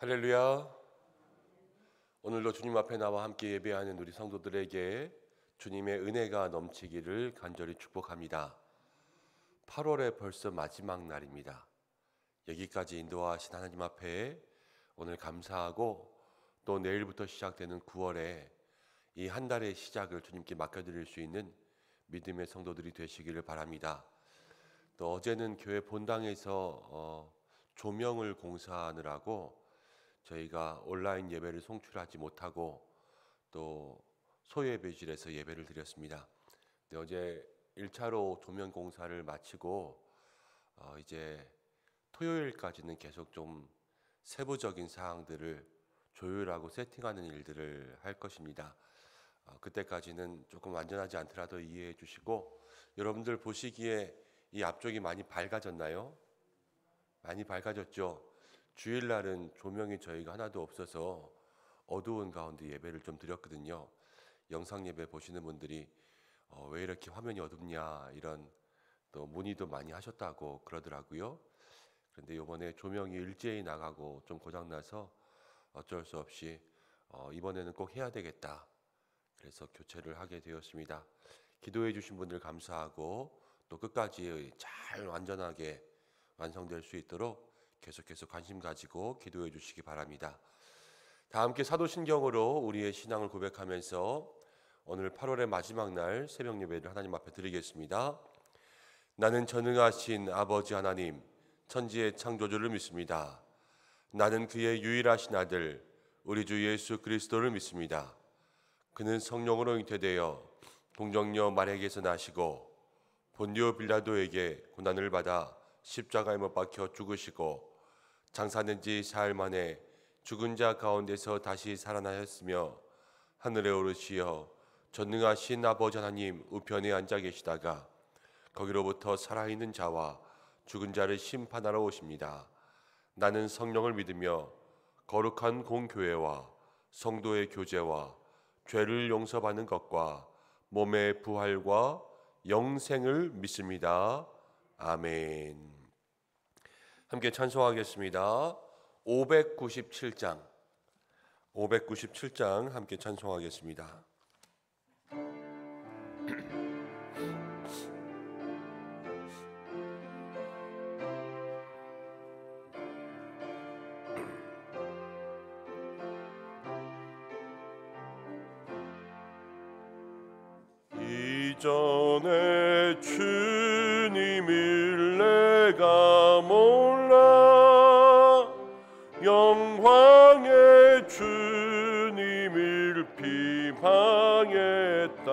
할렐루야. 오늘도 주님 앞에 나와 함께 예배하는 우리 성도들에게 주님의 은혜가 넘치기를 간절히 축복합니다. 8월의 벌써 마지막 날입니다. 여기까지 인도하신 하나님 앞에 오늘 감사하고 또 내일부터 시작되는 9월에 이 한 달의 시작을 주님께 맡겨드릴 수 있는 믿음의 성도들이 되시기를 바랍니다. 또 어제는 교회 본당에서 조명을 공사하느라고 저희가 온라인 예배를 송출하지 못하고 또 소예배실에서 예배를 드렸습니다. 어제 1차로 조명 공사를 마치고 이제 토요일까지는 계속 좀 세부적인 사항들을 조율하고 세팅하는 일들을 할 것입니다. 그때까지는 조금 완전하지 않더라도 이해해 주시고, 여러분들 보시기에 이 앞쪽이 많이 밝아졌나요? 많이 밝아졌죠? 주일날은 조명이 저희가 하나도 없어서 어두운 가운데 예배를 좀 드렸거든요. 영상 예배 보시는 분들이 왜 이렇게 화면이 어둡냐 이런 또 문의도 많이 하셨다고 그러더라고요. 그런데 이번에 조명이 일제히 나가고 좀 고장나서 어쩔 수 없이 이번에는 꼭 해야 되겠다. 그래서 교체를 하게 되었습니다. 기도해 주신 분들 감사하고 또 끝까지 잘 완전하게 완성될 수 있도록 계속해서 관심 가지고 기도해 주시기 바랍니다. 다 함께 사도신경으로 우리의 신앙을 고백하면서 오늘 8월의 마지막 날 새벽 예배를 하나님 앞에 드리겠습니다. 나는 전능하신 아버지 하나님, 천지의 창조주를 믿습니다. 나는 그의 유일하신 아들 우리 주 예수 그리스도를 믿습니다. 그는 성령으로 잉태되어 동정녀 마리아에게서 나시고 본디오 빌라도에게 고난을 받아 십자가에 못 박혀 죽으시고 장사된 지 사흘 만에 죽은 자 가운데서 다시 살아나셨으며 하늘에 오르시어 전능하신 아버지 하나님 우편에 앉아 계시다가 거기로부터 살아있는 자와 죽은 자를 심판하러 오십니다. 나는 성령을 믿으며 거룩한 공교회와 성도의 교제와 죄를 용서받는 것과 몸의 부활과 영생을 믿습니다. 아멘. 함께 찬송하겠습니다. 597장 함께 찬송하겠습니다. 이전에 주님을 내가 몰라 영광의 주님을 비방했다.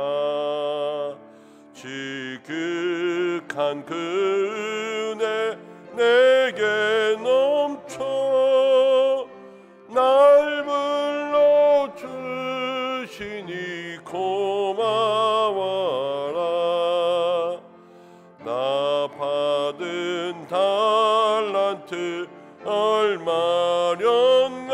지극한 그 은혜 내게 넘쳐 날 불러주시니 고마워라. 나 받은 달란트 얼마련가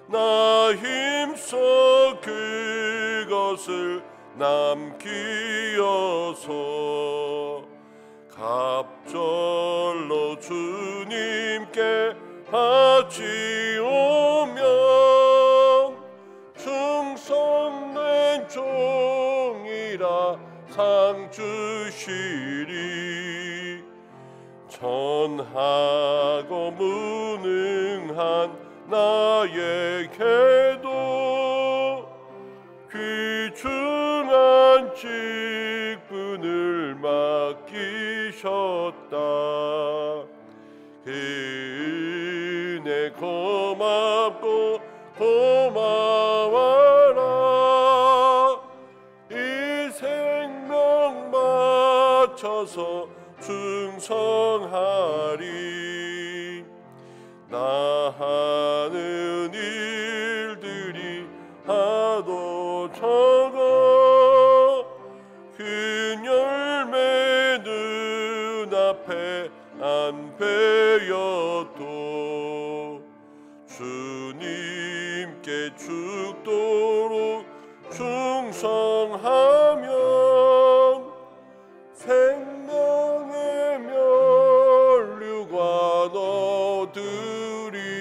나 힘써 그것을 남기어서 갑절로 주님께 바치오면 충성된 종이라 상 주시리. 전하고 무능한 나에게도 귀중한 직분을 맡기셨다. 그 은혜 고맙고 고마워라. 이 생명 바쳐서 충성하리. 나 하는 일들이 하도 적어 그 열매 눈앞에 안 베어도 주님께 죽도록 충성하면 생명의 면류관 얻으리.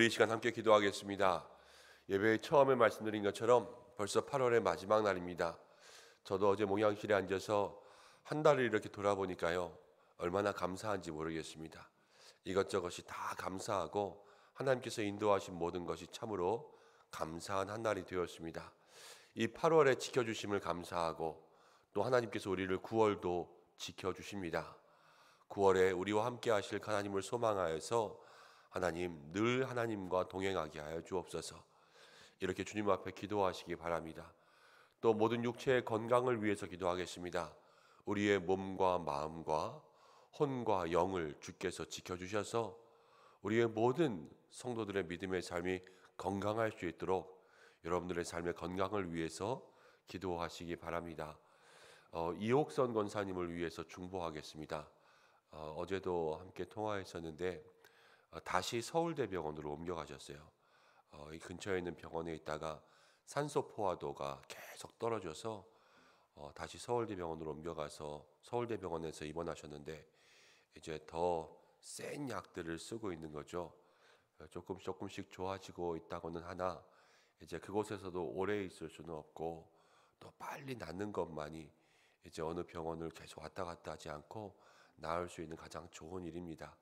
우리 이 시간 함께 기도하겠습니다. 예배 처음에 말씀드린 것처럼 벌써 8월의 마지막 날입니다. 저도 어제 목양실에 앉아서 한 달을 이렇게 돌아보니까요, 얼마나 감사한지 모르겠습니다. 이것저것이 다 감사하고 하나님께서 인도하신 모든 것이 참으로 감사한 한 날이 되었습니다. 이 8월에 지켜주심을 감사하고 또 하나님께서 우리를 9월도 지켜주십니다. 9월에 우리와 함께 하실 하나님을 소망하여서 하나님 늘 하나님과 동행하게 하여 주옵소서. 이렇게 주님 앞에 기도하시기 바랍니다. 또 모든 육체의 건강을 위해서 기도하겠습니다. 우리의 몸과 마음과 혼과 영을 주께서 지켜주셔서 우리의 모든 성도들의 믿음의 삶이 건강할 수 있도록 여러분들의 삶의 건강을 위해서 기도하시기 바랍니다. 이옥선 권사님을 위해서 중보하겠습니다. 어제도 함께 통화했었는데 다시 서울대병원으로 옮겨가셨어요. 이 근처에 있는 병원에 있다가 산소 포화도가 계속 떨어져서 다시 서울대병원으로 옮겨가서 서울대병원에서 입원하셨는데 이제 더 센 약들을 쓰고 있는 거죠. 조금씩 좋아지고 있다고는 하나 이제 그곳에서도 오래 있을 수는 없고 또 빨리 낫는 것만이 이제 어느 병원을 계속 왔다 갔다 하지 않고 나을 수 있는 가장 좋은 일입니다.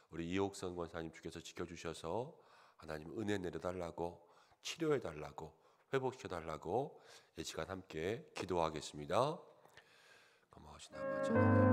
우리 이옥선 권사님 주께서 지켜주셔서 하나님 은혜 내려달라고, 치료해달라고, 회복시켜달라고 이 시간 함께 기도하겠습니다. 고마우신 아버지 하나님,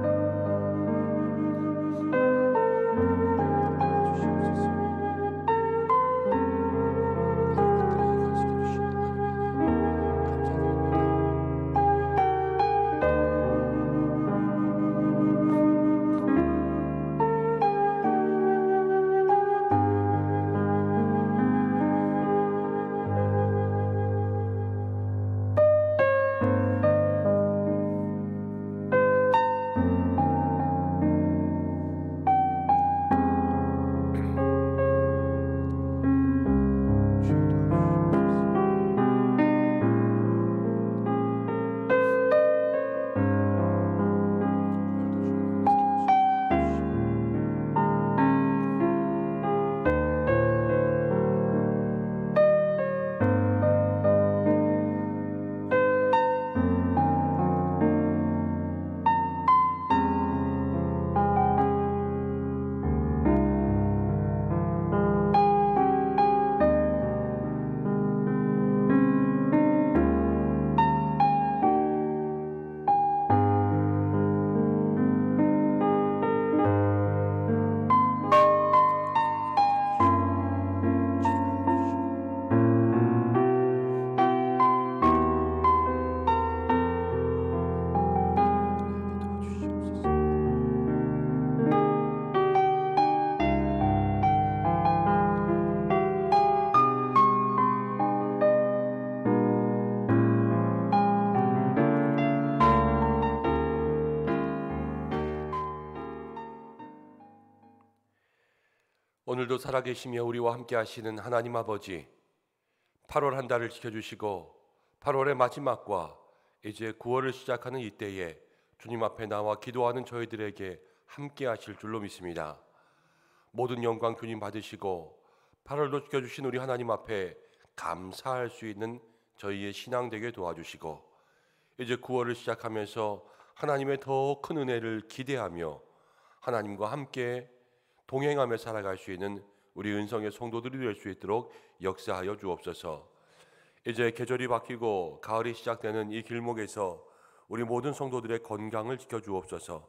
오늘도 살아계시며 우리와 함께 하시는 하나님 아버지, 8월 한 달을 지켜주시고 8월의 마지막과 이제 9월을 시작하는 이때에 주님 앞에 나와 기도하는 저희들에게 함께 하실 줄로 믿습니다. 모든 영광 주님 받으시고 8월도 지켜주신 우리 하나님 앞에 감사할 수 있는 저희의 신앙 되게 도와주시고 이제 9월을 시작하면서 하나님의 더 큰 은혜를 기대하며 하나님과 함께 동행하며 살아갈 수 있는 우리 은성의 성도들이 될 수 있도록 역사하여 주옵소서. 이제 계절이 바뀌고 가을이 시작되는 이 길목에서 우리 모든 성도들의 건강을 지켜주옵소서.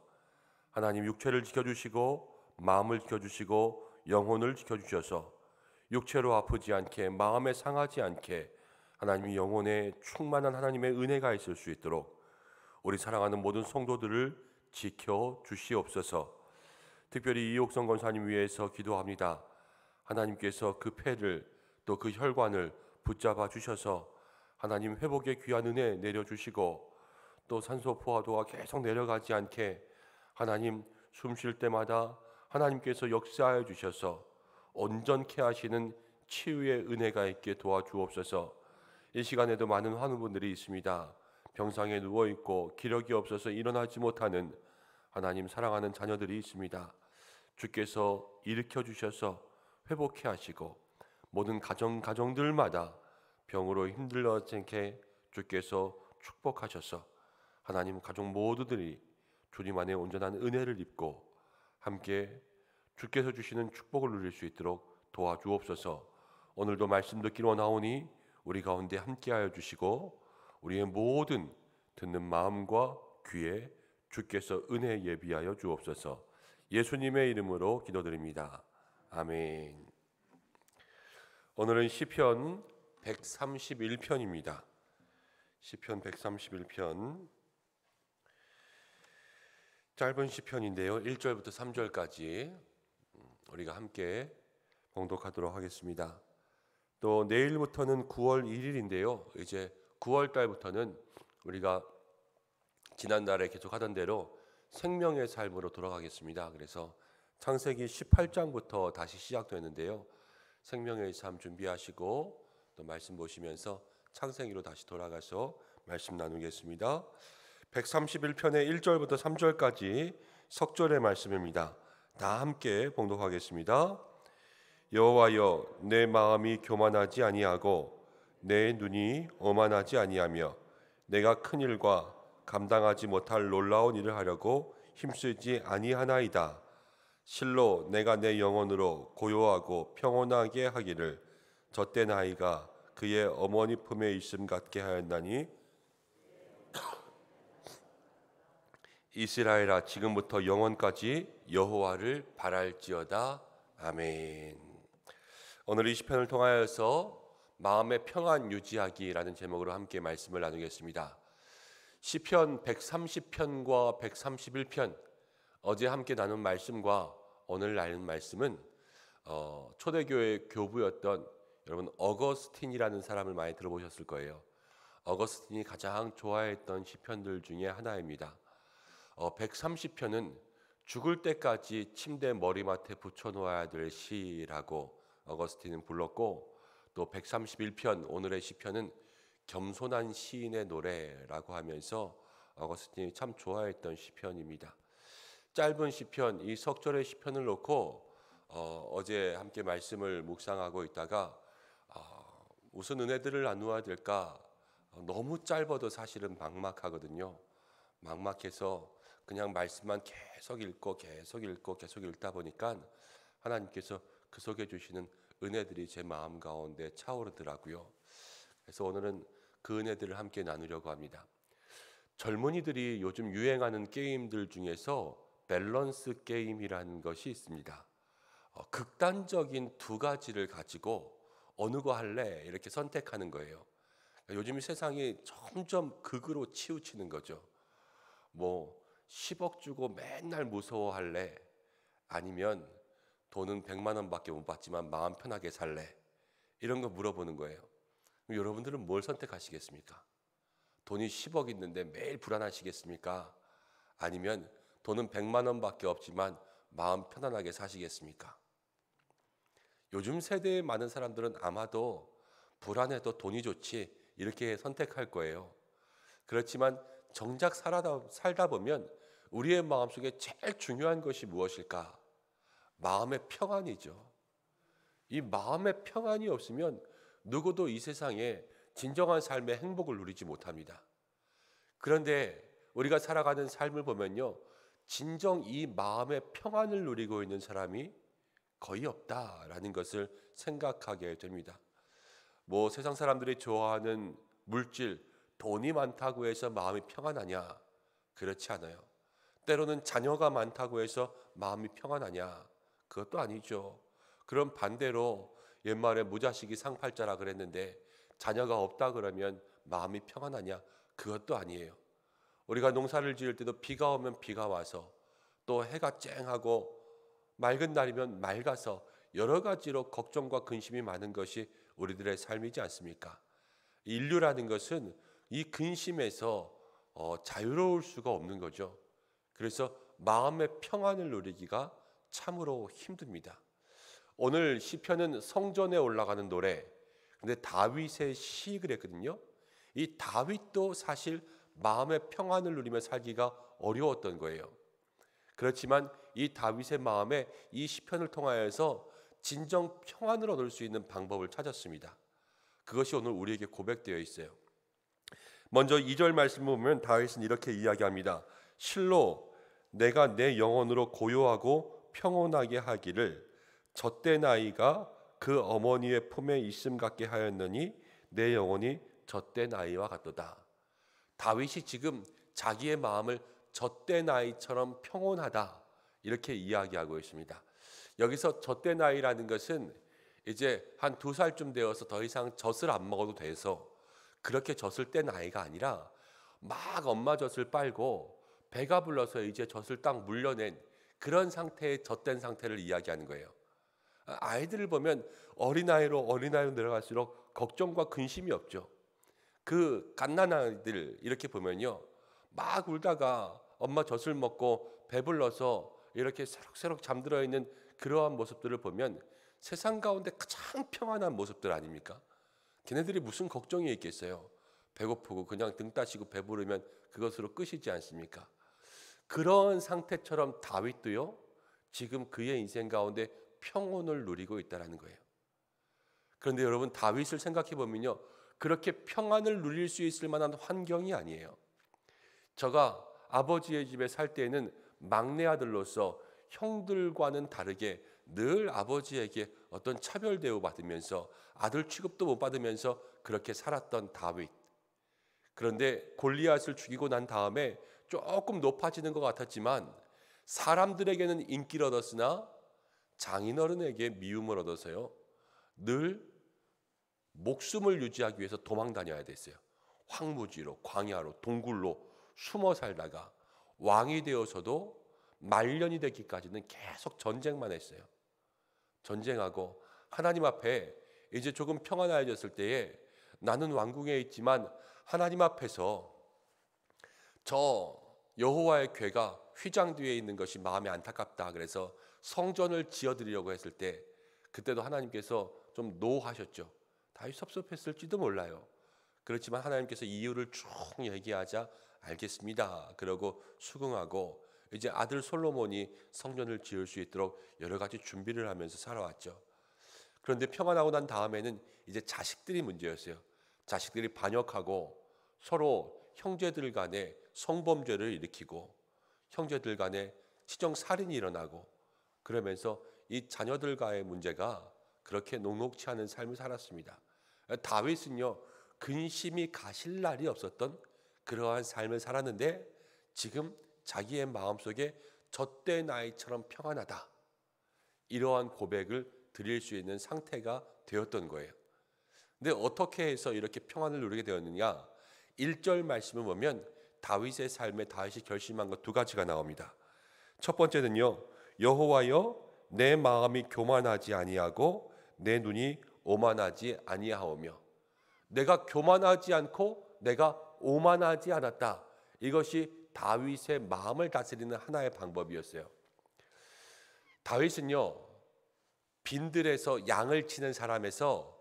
하나님 육체를 지켜주시고 마음을 지켜주시고 영혼을 지켜주셔서 육체로 아프지 않게 마음에 상하지 않게 하나님이 영혼에 충만한 하나님의 은혜가 있을 수 있도록 우리 사랑하는 모든 성도들을 지켜주시옵소서. 특별히 이옥성 권사님 위해서 기도합니다. 하나님께서 그 폐를 또 그 혈관을 붙잡아 주셔서 하나님 회복의 귀한 은혜 내려주시고 또 산소 포화도가 계속 내려가지 않게 하나님 숨 쉴 때마다 하나님께서 역사하여 주셔서 온전케 하시는 치유의 은혜가 있게 도와주옵소서. 이 시간에도 많은 환우분들이 있습니다. 병상에 누워있고 기력이 없어서 일어나지 못하는 하나님 사랑하는 자녀들이 있습니다. 주께서 일으켜 주셔서 회복케 하시고 모든 가정들마다 병으로 힘들어진 게 주께서 축복하셔서 하나님 가족 모두들이 주님 안에 온전한 은혜를 입고 함께 주께서 주시는 축복을 누릴 수 있도록 도와주옵소서. 오늘도 말씀 듣기로 나오니 우리 가운데 함께하여 주시고 우리의 모든 듣는 마음과 귀에 주께서 은혜 예비하여 주옵소서. 예수님의 이름으로 기도드립니다. 아멘. 오늘은 시편 131편입니다. 시편 131편 짧은 시편인데요. 1절부터 3절까지 우리가 함께 봉독하도록 하겠습니다. 또 내일부터는 9월 1일인데요. 이제 9월 달부터는 우리가 지난달에 계속 하던 대로 생명의 삶으로 돌아가겠습니다. 그래서 창세기 18장부터 다시 시작되는데요. 생명의 삶 준비하시고 또 말씀 보시면서 창세기로 다시 돌아가서 말씀 나누겠습니다. 131편의 1절부터 3절까지 석절의 말씀입니다. 다 함께 봉독하겠습니다. 여호와여, 내 마음이 교만하지 아니하고 내 눈이 오만하지 아니하며 내가 큰 일과 감당하지 못할 놀라운 일을 하려고 힘쓰지 아니하나이다. 실로 내가 내 영혼으로 고요하고 평온하게 하기를 젖대 나이가 그의 어머니 품에 있음 같게 하였나니 이스라엘아, 지금부터 영원까지 여호와를 바랄지어다. 아멘. 오늘 이 시편을 통하여서 마음의 평안 유지하기라는 제목으로 함께 말씀을 나누겠습니다. 시편 130편과 131편 어제 함께 나눈 말씀과 오늘 나눈 말씀은 초대교회 교부였던 여러분 어거스틴이라는 사람을 많이 들어보셨을 거예요. 어거스틴이 가장 좋아했던 시편들 중에 하나입니다. 130편은 죽을 때까지 침대 머리맡에 붙여놓아야 될 시라고 어거스틴은 불렀고, 또 131편 오늘의 시편은 겸손한 시인의 노래라고 하면서 어거스틴이 참 좋아했던 시편입니다. 짧은 시편, 이 석절의 시편을 놓고 어제 함께 말씀을 묵상하고 있다가 무슨 은혜들을 나누어야 될까? 너무 짧아도 사실은 막막하거든요. 막막해서 그냥 말씀만 계속 읽고 계속 읽다 보니까 하나님께서 그 속에 주시는 은혜들이 제 마음 가운데 차오르더라고요. 그래서 오늘은 그 은혜들을 함께 나누려고 합니다. 젊은이들이 요즘 유행하는 게임들 중에서 밸런스 게임이라는 것이 있습니다. 극단적인 두 가지를 가지고 어느 거 할래? 이렇게 선택하는 거예요. 요즘 세상이 점점 극으로 치우치는 거죠. 뭐 10억 주고 맨날 무서워할래? 아니면 돈은 100만 원밖에 못 받지만 마음 편하게 살래? 이런 거 물어보는 거예요. 여러분들은 뭘 선택하시겠습니까? 돈이 10억 있는데 매일 불안하시겠습니까? 아니면 돈은 100만 원밖에 없지만 마음 편안하게 사시겠습니까? 요즘 세대의 많은 사람들은 아마도 불안해도 돈이 좋지 이렇게 선택할 거예요. 그렇지만 정작 살다 보면 우리의 마음속에 제일 중요한 것이 무엇일까? 마음의 평안이죠. 이 마음의 평안이 없으면 누구도 이 세상에 진정한 삶의 행복을 누리지 못합니다. 그런데 우리가 살아가는 삶을 보면요, 진정 이 마음의 평안을 누리고 있는 사람이 거의 없다라는 것을 생각하게 됩니다. 뭐 세상 사람들이 좋아하는 물질, 돈이 많다고 해서 마음이 평안하냐? 그렇지 않아요. 때로는 자녀가 많다고 해서 마음이 평안하냐? 그것도 아니죠. 그럼 반대로 옛말에 무자식이 상팔자라 그랬는데 자녀가 없다 그러면 마음이 평안하냐? 그것도 아니에요. 우리가 농사를 지을 때도 비가 오면 비가 와서 또 해가 쨍하고 맑은 날이면 맑아서 여러 가지로 걱정과 근심이 많은 것이 우리들의 삶이지 않습니까? 인류라는 것은 이 근심에서 자유로울 수가 없는 거죠. 그래서 마음의 평안을 누리기가 참으로 힘듭니다. 오늘 시편은 성전에 올라가는 노래, 근데 다윗의 시 그랬거든요. 이 다윗도 사실 마음의 평안을 누리며 살기가 어려웠던 거예요. 그렇지만 이 다윗의 마음에 이 시편을 통하여서 진정 평안을 얻을 수 있는 방법을 찾았습니다. 그것이 오늘 우리에게 고백되어 있어요. 먼저 2절 말씀을 보면 다윗은 이렇게 이야기합니다. 실로 내가 내 영혼으로 고요하고 평온하게 하기를 젖된 아이가 그 어머니의 품에 있음 같게 하였느니 내 영혼이 젖된 아이와 같도다. 다윗이 지금 자기의 마음을 젖된 아이처럼 평온하다 이렇게 이야기하고 있습니다. 여기서 젖된 아이라는 것은 이제 한 2살쯤 되어서 더 이상 젖을 안 먹어도 돼서 그렇게 젖을 뗀 아이가 아니라 막 엄마 젖을 빨고 배가 불러서 이제 젖을 딱 물려낸 그런 상태의 젖된 상태를 이야기하는 거예요. 아이들을 보면 어린아이로 내려갈수록 걱정과 근심이 없죠. 그 갓난아이들 이렇게 보면요, 막 울다가 엄마 젖을 먹고 배불러서 이렇게 새록새록 잠들어 있는 그러한 모습들을 보면 세상 가운데 가장 평안한 모습들 아닙니까? 걔네들이 무슨 걱정이 있겠어요? 배고프고 그냥 등 따시고 배부르면 그것으로 끝이지 않습니까? 그런 상태처럼 다윗도요, 지금 그의 인생 가운데 평온을 누리고 있다는 거예요. 그런데 여러분, 다윗을 생각해 보면요, 그렇게 평안을 누릴 수 있을 만한 환경이 아니에요. 제가 아버지의 집에 살 때에는 막내 아들로서 형들과는 다르게 늘 아버지에게 어떤 차별 대우 받으면서 아들 취급도 못 받으면서 그렇게 살았던 다윗. 그런데 골리앗을 죽이고 난 다음에 조금 높아지는 것 같았지만 사람들에게는 인기를 얻었으나 장인어른에게 미움을 얻어서요, 늘 목숨을 유지하기 위해서 도망 다녀야 됐어요. 황무지로, 광야로, 동굴로 숨어 살다가 왕이 되어서도 말년이 되기까지는 계속 전쟁만 했어요. 전쟁하고 하나님 앞에 이제 조금 평안해졌을 때에 나는 왕궁에 있지만 하나님 앞에서 저 여호와의 궤가 휘장 뒤에 있는 것이 마음에 안타깝다. 그래서 성전을 지어드리려고 했을 때 그때도 하나님께서 좀 노하셨죠. 다윗 섭섭했을지도 몰라요. 그렇지만 하나님께서 이유를 쭉 얘기하자 알겠습니다. 그러고 수긍하고 이제 아들 솔로몬이 성전을 지을 수 있도록 여러 가지 준비를 하면서 살아왔죠. 그런데 평안하고 난 다음에는 이제 자식들이 문제였어요. 자식들이 반역하고 서로 형제들 간에 성범죄를 일으키고 형제들 간에 치정 살인이 일어나고 그러면서 이 자녀들과의 문제가 그렇게 녹록치 않은 삶을 살았습니다. 다윗은요, 근심이 가실 날이 없었던 그러한 삶을 살았는데 지금 자기의 마음속에 젖된 아이처럼 평안하다, 이러한 고백을 드릴 수 있는 상태가 되었던 거예요. 근데 어떻게 해서 이렇게 평안을 누리게 되었느냐? 1절 말씀을 보면 다윗의 삶에 다윗이 결심한 것 2가지가 나옵니다. 첫 번째는요, 여호와여 내 마음이 교만하지 아니하고 내 눈이 오만하지 아니하오며, 내가 교만하지 않고 내가 오만하지 않았다. 이것이 다윗의 마음을 다스리는 하나의 방법이었어요. 다윗은요, 빈들에서 양을 치는 사람에서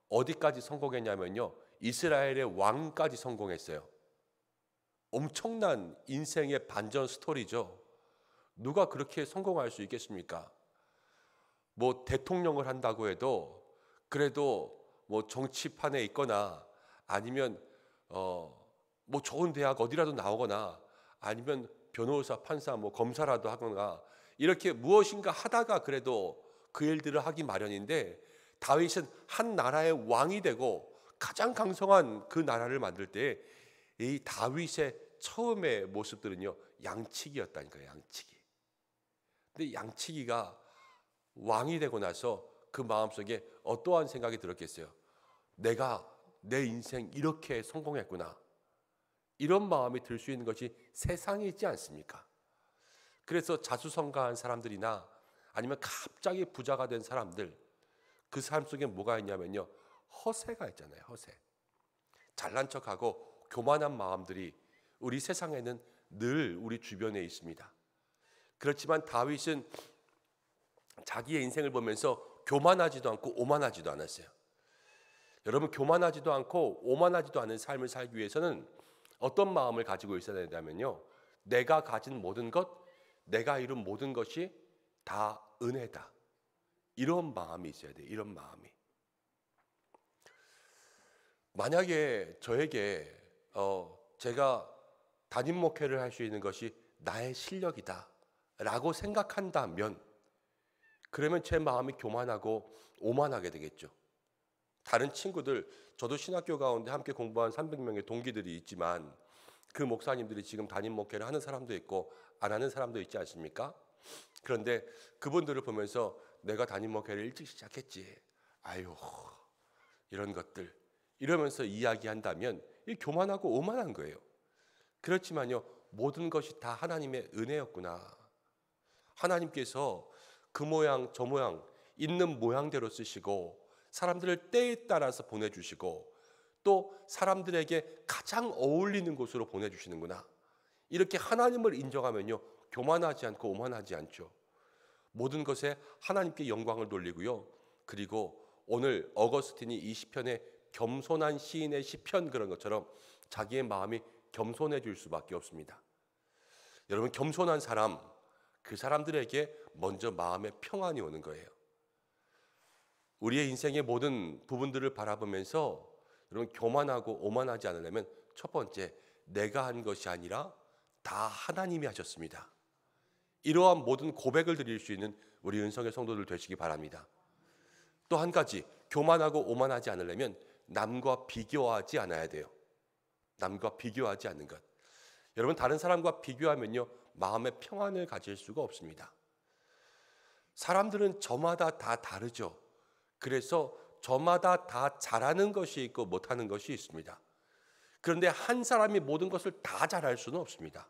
어디까지 성공했냐면요, 이스라엘의 왕까지 성공했어요. 엄청난 인생의 반전 스토리죠. 누가 그렇게 성공할 수 있겠습니까? 뭐 대통령을 한다고 해도 그래도 뭐 정치판에 있거나 아니면 뭐 좋은 대학 어디라도 나오거나 아니면 변호사, 판사, 뭐 검사라도 하거나 이렇게 무엇인가 하다가 그래도 그 일들을 하기 마련인데, 다윗은 한 나라의 왕이 되고 가장 강성한 그 나라를 만들 때 이 다윗의 처음의 모습들은요, 양치기였다니까요. 양치기. 근데 양치기가 왕이 되고 나서 그 마음속에 어떠한 생각이 들었겠어요? 내가 내 인생 이렇게 성공했구나, 이런 마음이 들 수 있는 것이 세상에 있지 않습니까? 그래서 자수성가한 사람들이나 아니면 갑자기 부자가 된 사람들, 그 삶 속에 뭐가 있냐면요, 허세가 있잖아요. 허세. 잘난 척하고 교만한 마음들이 우리 세상에는 늘 우리 주변에 있습니다. 그렇지만 다윗은 자기의 인생을 보면서 교만하지도 않고 오만하지도 않았어요. 여러분, 교만하지도 않고 오만하지도 않은 삶을 살기 위해서는 어떤 마음을 가지고 있어야 되냐면요, 내가 가진 모든 것, 내가 이룬 모든 것이 다 은혜다, 이런 마음이 있어야 돼요. 이런 마음이. 만약에 저에게 제가 담임 목회를 할 수 있는 것이 나의 실력이다 라고 생각한다면, 그러면 제 마음이 교만하고 오만하게 되겠죠. 다른 친구들, 저도 신학교 가운데 함께 공부한 300명의 동기들이 있지만 그 목사님들이 지금 담임 목회를 하는 사람도 있고 안 하는 사람도 있지 않습니까? 그런데 그분들을 보면서 내가 담임 목회를 일찍 시작했지, 아유 이런 것들 이러면서 이야기한다면 이 교만하고 오만한 거예요. 그렇지만요, 모든 것이 다 하나님의 은혜였구나. 하나님께서 그 모양 저 모양 있는 모양대로 쓰시고 사람들을 때에 따라서 보내주시고 또 사람들에게 가장 어울리는 곳으로 보내주시는구나. 이렇게 하나님을 인정하면요, 교만하지 않고 오만하지 않죠. 모든 것에 하나님께 영광을 돌리고요. 그리고 오늘 어거스틴이 이 시편에 겸손한 시인의 시편 그런 것처럼 자기의 마음이 겸손해질 수밖에 없습니다. 여러분, 겸손한 사람, 그 사람들에게 먼저 마음의 평안이 오는 거예요. 우리의 인생의 모든 부분들을 바라보면서 여러분, 교만하고 오만하지 않으려면 첫 번째, 내가 한 것이 아니라 다 하나님이 하셨습니다. 이러한 모든 고백을 드릴 수 있는 우리 은성의 성도들 되시기 바랍니다. 또 한 가지, 교만하고 오만하지 않으려면 남과 비교하지 않아야 돼요. 남과 비교하지 않는 것. 여러분, 다른 사람과 비교하면요, 마음의 평안을 가질 수가 없습니다. 사람들은 저마다 다 다르죠. 그래서 저마다 다 잘하는 것이 있고 못하는 것이 있습니다. 그런데 한 사람이 모든 것을 다 잘할 수는 없습니다.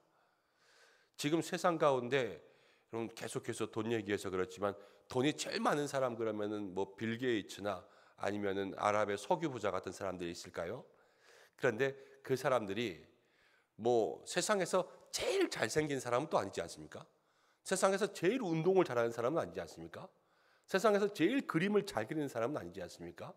지금 세상 가운데 여러분, 계속해서 돈 얘기해서 그렇지만 돈이 제일 많은 사람 그러면은 뭐 빌 게이츠나 아니면은 아랍의 석유 부자 같은 사람들이 있을까요? 그런데 그 사람들이 뭐 세상에서 제일 잘생긴 사람은 또 아니지 않습니까? 세상에서 제일 운동을 잘하는 사람은 아니지 않습니까? 세상에서 제일 그림을 잘 그리는 사람은 아니지 않습니까?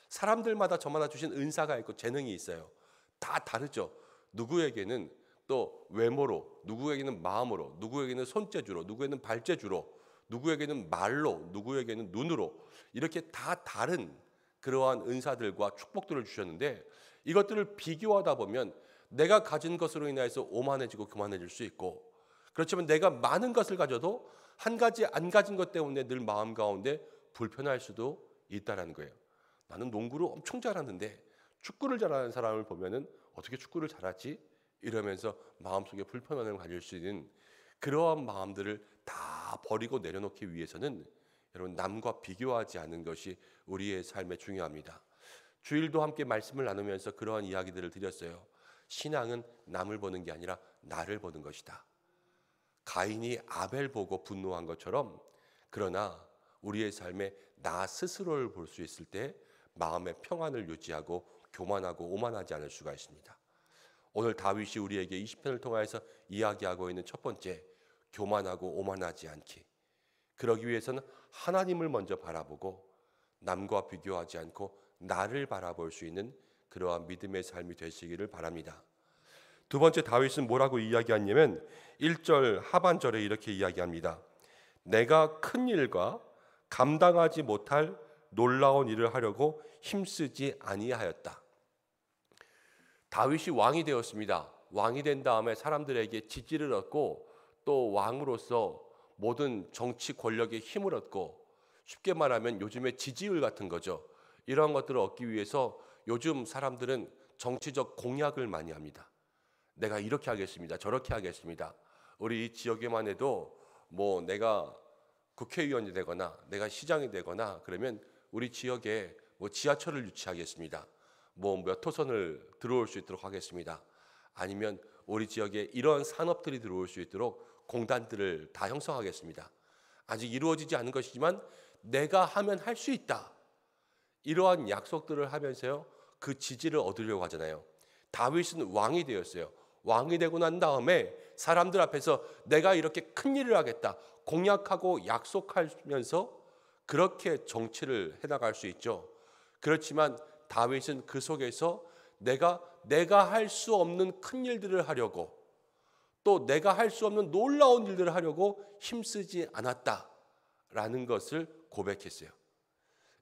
사람들마다 저마다 주신 은사가 있고 재능이 있어요. 다 다르죠. 누구에게는 또 외모로, 누구에게는 마음으로, 누구에게는 손재주로, 누구에게는 발재주로, 누구에게는 말로, 누구에게는 눈으로, 이렇게 다 다른 그러한 은사들과 축복들을 주셨는데, 이것들을 비교하다 보면 내가 가진 것으로 인해서 오만해지고 교만해질 수 있고, 그렇지만 내가 많은 것을 가져도 한 가지 안 가진 것 때문에 늘 마음 가운데 불편할 수도 있다라는 거예요. 나는 농구를 엄청 잘하는데 축구를 잘하는 사람을 보면은 어떻게 축구를 잘하지? 이러면서 마음속에 불편함을 가질 수 있는 그러한 마음들을 다 버리고 내려놓기 위해서는 여러분, 남과 비교하지 않는 것이 우리의 삶에 중요합니다. 주일도 함께 말씀을 나누면서 그러한 이야기들을 드렸어요. 신앙은 남을 보는 게 아니라 나를 보는 것이다. 가인이 아벨 보고 분노한 것처럼, 그러나 우리의 삶에 나 스스로를 볼 수 있을 때 마음의 평안을 유지하고 교만하고 오만하지 않을 수가 있습니다. 오늘 다윗이 우리에게 이 시편을 통해서 이야기하고 있는 첫 번째, 교만하고 오만하지 않기. 그러기 위해서는 하나님을 먼저 바라보고 남과 비교하지 않고 나를 바라볼 수 있는 그러한 믿음의 삶이 되시기를 바랍니다. 두 번째, 다윗은 뭐라고 이야기하냐면 1절 하반절에 이렇게 이야기합니다. 내가 큰 일과 감당하지 못할 놀라운 일을 하려고 힘쓰지 아니하였다. 다윗이 왕이 되었습니다. 왕이 된 다음에 사람들에게 지지를 얻고 또 왕으로서 모든 정치 권력의 힘을 얻고, 쉽게 말하면 요즘의 지지율 같은 거죠. 이러한 것들을 얻기 위해서 요즘 사람들은 정치적 공약을 많이 합니다. 내가 이렇게 하겠습니다. 저렇게 하겠습니다. 우리 이 지역에만 해도 뭐 내가 국회의원이 되거나 내가 시장이 되거나 그러면 우리 지역에 뭐 지하철을 유치하겠습니다. 뭐 몇 호선을 들어올 수 있도록 하겠습니다. 아니면 우리 지역에 이런 산업들이 들어올 수 있도록 공단들을 다 형성하겠습니다. 아직 이루어지지 않은 것이지만 내가 하면 할 수 있다. 이러한 약속들을 하면서요, 그 지지를 얻으려고 하잖아요. 다윗은 왕이 되었어요. 왕이 되고 난 다음에 사람들 앞에서 내가 이렇게 큰 일을 하겠다 공약하고 약속하면서 그렇게 정치를 해나갈 수 있죠. 그렇지만 다윗은 그 속에서 내가 할 수 없는 큰 일들을 하려고, 또 내가 할 수 없는 놀라운 일들을 하려고 힘쓰지 않았다 라는 것을 고백했어요.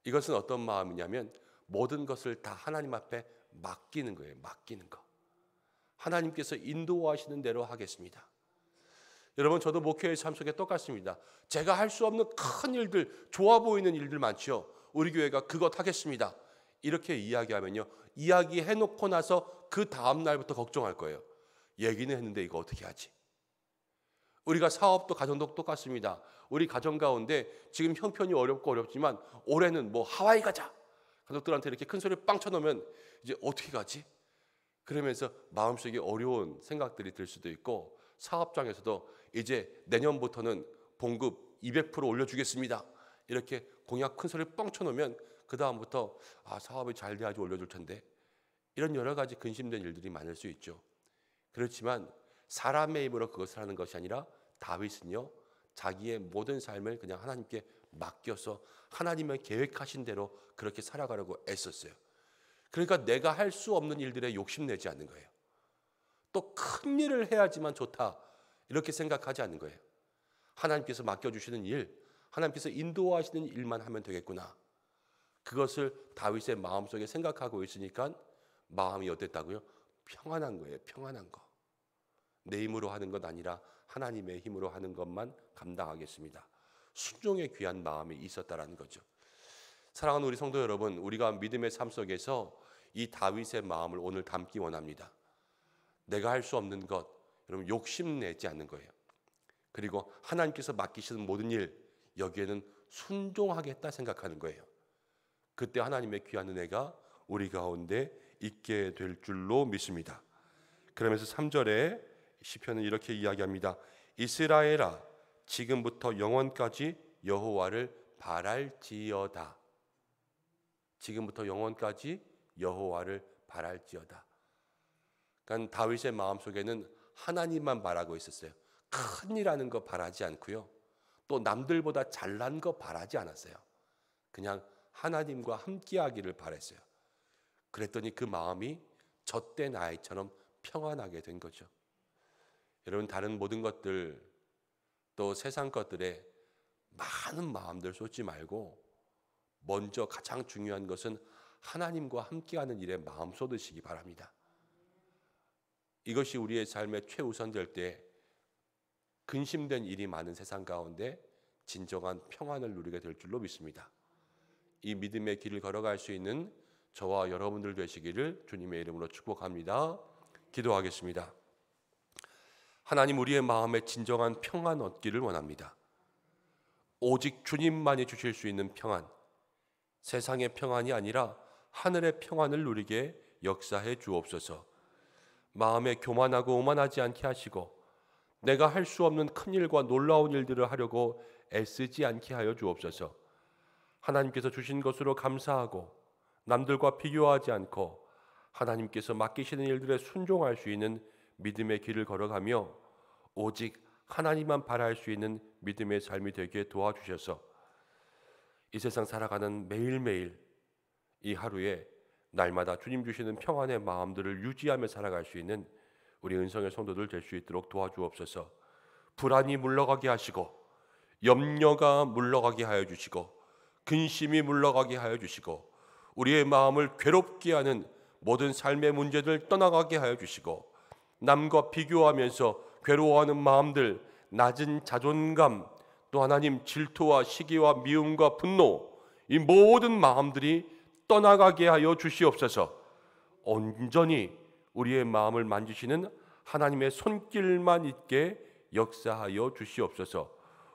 이것은 어떤 마음이냐면 모든 것을 다 하나님 앞에 맡기는 거예요. 맡기는 거. 하나님께서 인도하시는 대로 하겠습니다. 여러분, 저도 목회의 삶 속에 똑같습니다. 제가 할 수 없는 큰 일들, 좋아 보이는 일들 많죠. 우리 교회가 그것 하겠습니다. 이렇게 이야기하면요, 이야기해놓고 나서 그 다음 날부터 걱정할 거예요. 얘기는 했는데 이거 어떻게 하지? 우리가 사업도 가정도 똑같습니다. 우리 가정 가운데 지금 형편이 어렵고 어렵지만 올해는 뭐 하와이 가자. 가족들한테 이렇게 큰 소리 빵 쳐놓으면 이제 어떻게 가지? 그러면서 마음속에 어려운 생각들이 들 수도 있고, 사업장에서도 이제 내년부터는 봉급 200% 올려주겠습니다. 이렇게 공약 큰 소리 뻥 쳐놓으면 그 다음부터 사업이 잘 돼야지 올려줄 텐데, 이런 여러 가지 근심된 일들이 많을 수 있죠. 그렇지만 사람의 힘으로 그것을 하는 것이 아니라 다윗은요, 자기의 모든 삶을 그냥 하나님께 맡겨서 하나님의 계획하신 대로 그렇게 살아가려고 애썼어요. 그러니까 내가 할 수 없는 일들에 욕심내지 않는 거예요. 또 큰 일을 해야지만 좋다 이렇게 생각하지 않는 거예요. 하나님께서 맡겨주시는 일, 하나님께서 인도하시는 일만 하면 되겠구나. 그것을 다윗의 마음속에 생각하고 있으니까 마음이 어땠다고요? 평안한 거예요. 평안한 거. 내 힘으로 하는 것 아니라 하나님의 힘으로 하는 것만 감당하겠습니다. 순종의 귀한 마음이 있었다라는 거죠. 사랑하는 우리 성도 여러분, 우리가 믿음의 삶 속에서 이 다윗의 마음을 오늘 담기 원합니다. 내가 할 수 없는 것, 여러분 욕심내지 않는 거예요. 그리고 하나님께서 맡기시는 모든 일, 여기에는 순종하겠다 생각하는 거예요. 그때 하나님의 귀한 은혜가 우리 가운데 있게 될 줄로 믿습니다. 그러면서 3절에 시편은 이렇게 이야기합니다. 이스라엘아, 지금부터 영원까지 여호와를 바랄지어다. 지금부터 영원까지 여호와를 바랄지어다. 그러니까 다윗의 마음속에는 하나님만 바라고 있었어요. 큰 일하는 거 바라지 않고요, 또 남들보다 잘난 거 바라지 않았어요. 그냥 하나님과 함께하기를 바랬어요. 그랬더니 그 마음이 젖된 아이처럼 평안하게 된 거죠. 여러분, 다른 모든 것들, 또 세상 것들에 많은 마음들 쏟지 말고 먼저 가장 중요한 것은 하나님과 함께하는 일에 마음 쏟으시기 바랍니다. 이것이 우리의 삶의 최우선될 때 근심된 일이 많은 세상 가운데 진정한 평안을 누리게 될 줄로 믿습니다. 이 믿음의 길을 걸어갈 수 있는 저와 여러분들 되시기를 주님의 이름으로 축복합니다. 기도하겠습니다. 하나님, 우리의 마음에 진정한 평안 얻기를 원합니다. 오직 주님만이 주실 수 있는 평안, 세상의 평안이 아니라 하늘의 평안을 누리게 역사해 주옵소서. 마음에 교만하고 오만하지 않게 하시고 내가 할 수 없는 큰일과 놀라운 일들을 하려고 애쓰지 않게 하여 주옵소서. 하나님께서 주신 것으로 감사하고 남들과 비교하지 않고 하나님께서 맡기시는 일들에 순종할 수 있는 믿음의 길을 걸어가며 오직 하나님만 바라할 수 있는 믿음의 삶이 되게 도와주셔서 이 세상 살아가는 매일매일 이 하루에 날마다 주님 주시는 평안의 마음들을 유지하며 살아갈 수 있는 우리 은성의 성도들 될 수 있도록 도와주옵소서. 불안이 물러가게 하시고 염려가 물러가게 하여 주시고 근심이 물러가게 하여 주시고 우리의 마음을 괴롭게 하는 모든 삶의 문제들 떠나가게 하여 주시고 남과 비교하면서 괴로워하는 마음들, 낮은 자존감, 또 하나님 질투와 시기와 미움과 분노, 이 모든 마음들이 떠나가게 하여 주시옵소서. 온전히 우리의 마음을 만지시는 하나님의 손길만 있게 역사하여 주시옵소서.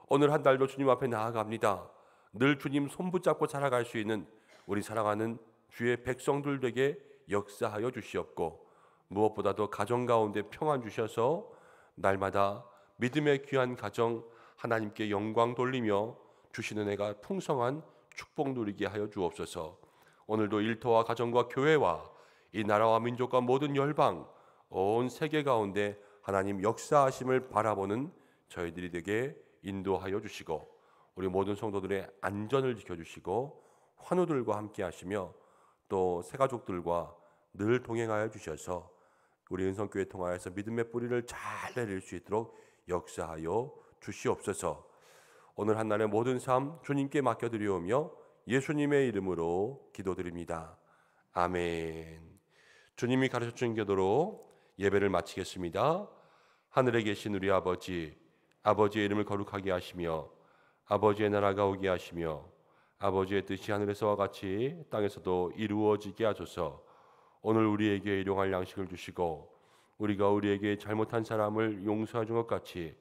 오늘 한 달도 주님 앞에 나아갑니다. 늘 주님 손 붙잡고 살아갈 수 있는 우리 사랑하는 주의 백성들 되게 역사하여 주시옵고 무엇보다도 가정 가운데 평안 주셔서 날마다 믿음의 귀한 가정 하나님께 영광 돌리며 주시는 은혜가 풍성한 축복 누리게 하여 주옵소서. 오늘도 일터와 가정과 교회와 이 나라와 민족과 모든 열방 온 세계 가운데 하나님 역사하심을 바라보는 저희들이 되게 인도하여 주시고 우리 모든 성도들의 안전을 지켜주시고 환우들과 함께 하시며 또 새가족들과 늘 동행하여 주셔서 우리 은성교회 통하여서 믿음의 뿌리를 잘 내릴 수 있도록 역사하여 주시옵소서. 오늘 한날의 모든 삶 주님께 맡겨드리오며 예수님의 이름으로 기도드립니다. 아멘. 주님이 가르쳐주신 기도로 예배를 마치겠습니다. 하늘에 계신 우리 아버지, 아버지의 이름을 거룩하게 하시며 아버지의 나라가 오게 하시며 아버지의 뜻이 하늘에서와 같이 땅에서도 이루어지게 하소서. 오늘 우리에게 일용할 양식을 주시고 우리가 우리에게 잘못한 사람을 용서해 준 것 같이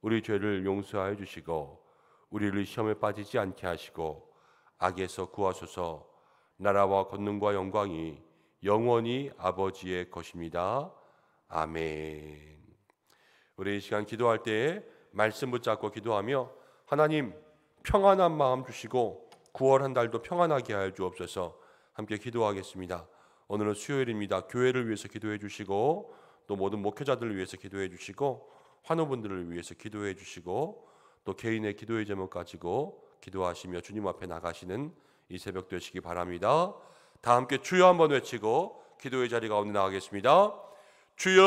우리 죄를 용서하여 주시고 우리를 시험에 빠지지 않게 하시고 악에서 구하소서. 나라와 권능과 영광이 영원히 아버지의 것입니다. 아멘. 우리 이 시간 기도할 때 말씀 붙잡고 기도하며 하나님 평안한 마음 주시고 9월 한 달도 평안하게 하여 주옵소서. 함께 기도하겠습니다. 오늘은 수요일입니다. 교회를 위해서 기도해 주시고 또 모든 목회자들을 위해서 기도해 주시고 환우분들을 위해서 기도해 주시고 또 개인의 기도의 제목 가지고 기도하시며 주님 앞에 나가시는 이 새벽 되시기 바랍니다. 다 함께 주여 한번 외치고 기도의 자리 가운데 나가겠습니다. 주여